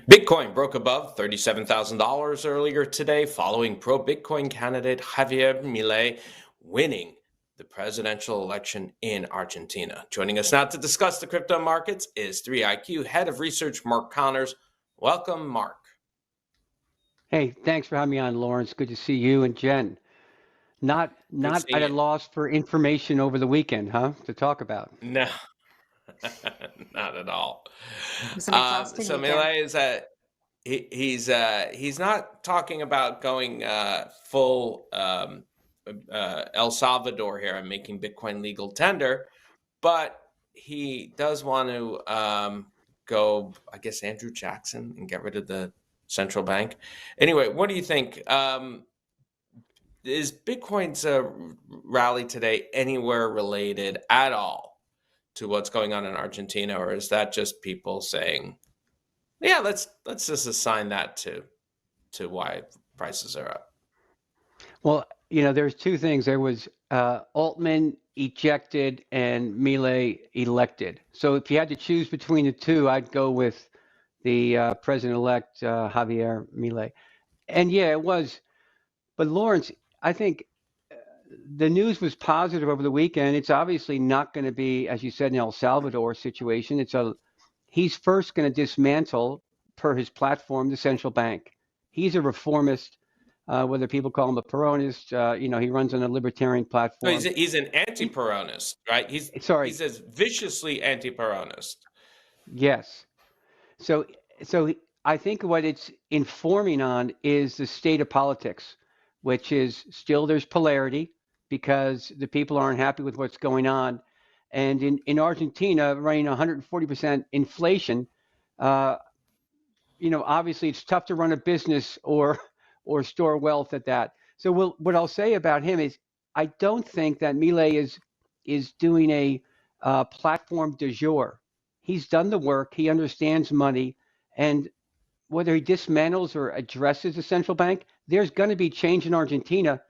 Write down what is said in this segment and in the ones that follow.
Bitcoin broke above $37,000 earlier today following pro-Bitcoin candidate Javier Milei winning the presidential election in Argentina. Joining us now to discuss the crypto markets is 3iQ Head of Research Mark Connors. Welcome, Mark. Hey, thanks for having me on, Lawrence. Good to see you and Jen. Not at a loss for information over the weekend, huh? To talk about. No, not at all. It was an exhausting so weekend. Milei is he's not talking about going full El Salvador here and making Bitcoin legal tender, but he does want to go, I guess, Andrew Jackson and get rid of the central bank. Anyway, what do you think? Is Bitcoin's rally today anywhere related at all to what's going on in Argentina, or is that just people saying, yeah, let's just assign that to why prices are up? Well, there's two things. There was Altman ejected and Milei elected. So if you had to choose between the two, I'd go with the president-elect Javier Milei. And yeah, it was. But Lawrence, I think the news was positive over the weekend. It's obviously not going to be, as you said, an El Salvador situation. He's first going to dismantle, per his platform, the central bank. He's a reformist, whether people call him a Peronist. He runs on a libertarian platform. No, he's an anti-Peronist, right? He's as viciously anti-Peronist. Yes. So I think what it's informing on is the state of politics, which is still there's polarity because the people aren't happy with what's going on. And in Argentina, running 140% inflation, obviously it's tough to run a business or store wealth at that. So what I'll say about him is I don't think that Milei is doing a platform du jour. He's done the work. He understands money. And whether he dismantles or addresses the central bank, there's going to be change in Argentina.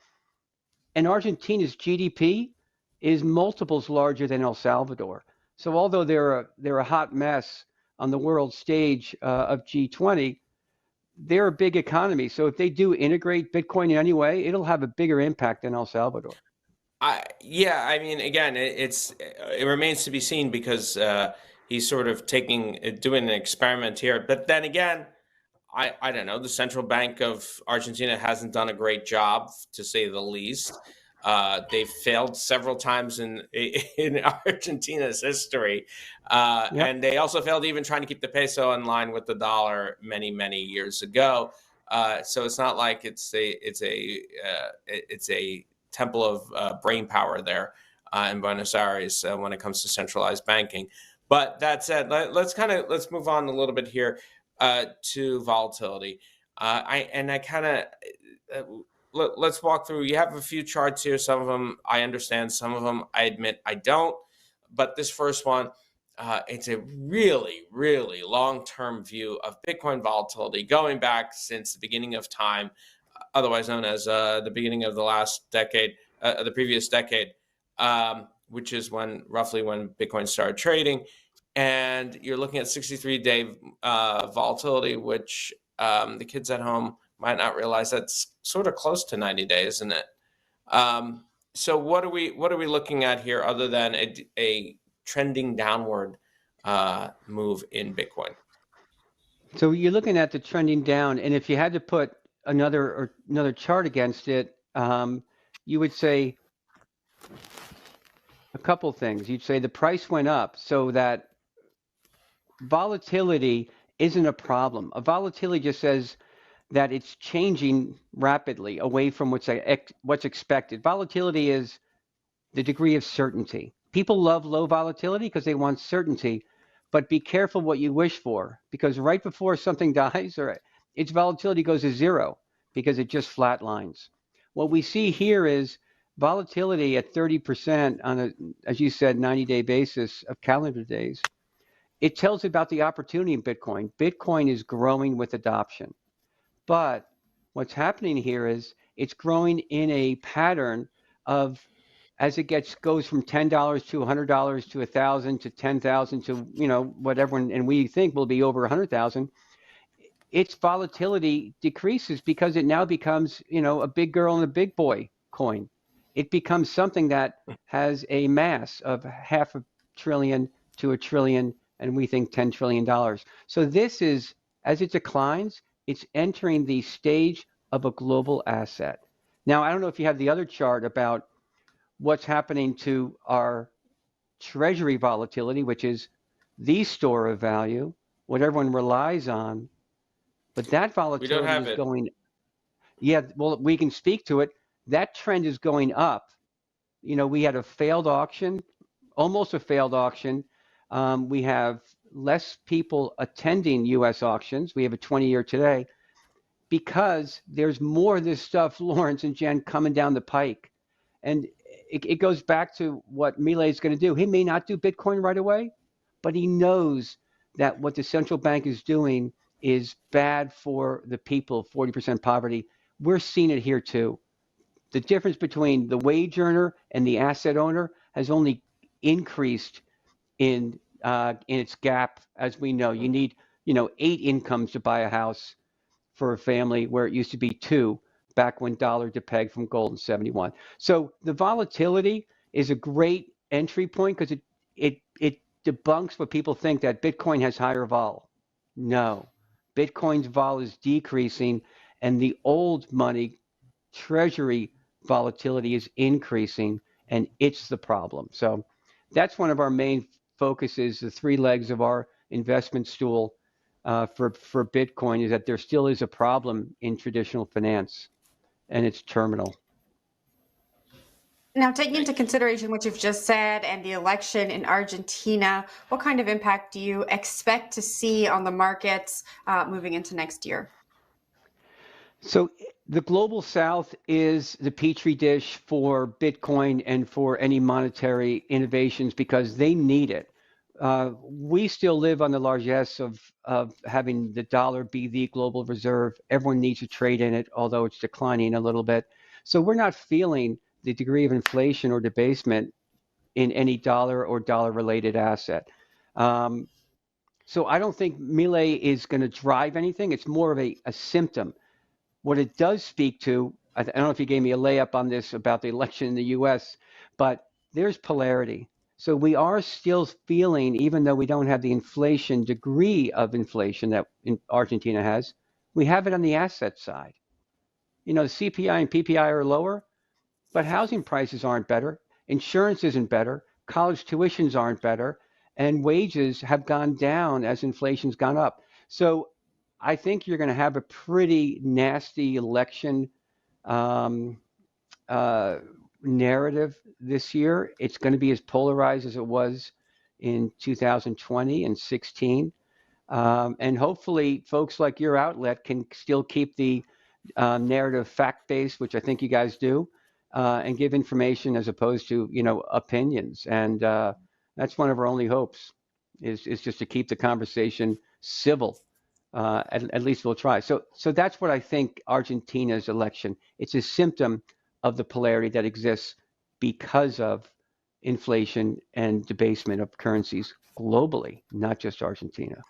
And Argentina's GDP is multiples larger than El Salvador. So although they're a hot mess on the world stage of G20, they're a big economy. So if they do integrate Bitcoin in any way, it'll have a bigger impact than El Salvador. Again, it remains to be seen because he's sort of doing an experiment here. But then again, I don't know. The Central Bank of Argentina hasn't done a great job, to say the least. They've failed several times in Argentina's history, and they also failed even trying to keep the peso in line with the dollar many, many years ago. So it's not like it's a temple of brain power there in Buenos Aires when it comes to centralized banking. But that said, let's move on a little bit here to volatility. Let's walk through. You have a few charts here. Some of them I understand. Some of them I admit I don't. But this first one, it's a really, really long-term view of Bitcoin volatility going back since the beginning of time, otherwise known as the beginning of the last decade, the previous decade, which is roughly when Bitcoin started trading. And you're looking at 63-day volatility, which the kids at home might not realize that's sort of close to 90 days, isn't it? So what are we looking at here other than a trending downward move in Bitcoin? So you're looking at the trending down, and if you had to put another chart against it, you would say a couple things. You'd say the price went up, so that volatility isn't a problem. A volatility just says that it's changing rapidly away from what's expected. Volatility is the degree of certainty. People love low volatility because they want certainty, but be careful what you wish for, because right before something dies or its volatility goes to zero because it just flatlines. What we see here is volatility at 30% on a, as you said, 90-day basis of calendar days. It tells about the opportunity in Bitcoin. Bitcoin is growing with adoption. But what's happening here is it's growing in a pattern of, as it goes from $10 to $100 to $1,000 to $10,000 to whatever, and we think will be over 100,000. its volatility decreases because it now becomes, a big girl and a big boy coin. It becomes something that has a mass of half a trillion to a trillion, and we think $10 trillion. So this is, as it declines, it's entering the stage of a global asset. Now, I don't know if you have the other chart about what's happening to our treasury volatility, which is the store of value, what everyone relies on. But that We don't volatility have is it. going, yeah, well, we can speak to it. That trend is going up. We had a failed auction, almost a failed auction. We have less people attending US auctions. We have a 20-year today because there's more of this stuff, Lawrence and Jen, coming down the pike. And it goes back to what Milei is going to do. He may not do Bitcoin right away, but he knows that what the central bank is doing is bad for the people, 40% poverty. We're seeing it here too. The difference between the wage earner and the asset owner has only increased in its gap. As we know, you need 8 incomes to buy a house for a family where it used to be 2 back when dollar to peg from gold in 71. So the volatility is a great entry point because it debunks what people think that Bitcoin has higher vol. No, Bitcoin's vol is decreasing, and the old money treasury volatility is increasing, and it's the problem. So that's one of our main focuses, the 3 legs of our investment stool for Bitcoin, is that there still is a problem in traditional finance, and it's terminal. Now, taking into Thank you. consideration what you've just said and the election in Argentina, what kind of impact do you expect to see on the markets moving into next year? So the global south is the petri dish for Bitcoin and for any monetary innovations because they need it. We still live on the largesse of having the dollar be the global reserve. Everyone needs to trade in it, although it's declining a little bit. So we're not feeling the degree of inflation or debasement in any dollar or dollar related asset. So I don't think Milei is going to drive anything. It's more of a symptom. What it does speak to, I don't know if you gave me a layup on this about the election in the US, but there's polarity. So we are still feeling, even though we don't have the inflation degree of inflation that Argentina has, we have it on the asset side. The CPI and PPI are lower, but housing prices aren't better, insurance isn't better, college tuitions aren't better, and wages have gone down as inflation's gone up. So I think you're going to have a pretty nasty election um, narrative this year. It's going to be as polarized as it was in 2020 and 16. And hopefully folks like your outlet can still keep the narrative fact-based, which I think you guys do, and give information as opposed to, opinions. And that's one of our only hopes is just to keep the conversation civil. At least we'll try. So that's what I think Argentina's election. It's a symptom of the polarity that exists because of inflation and debasement of currencies globally, not just Argentina.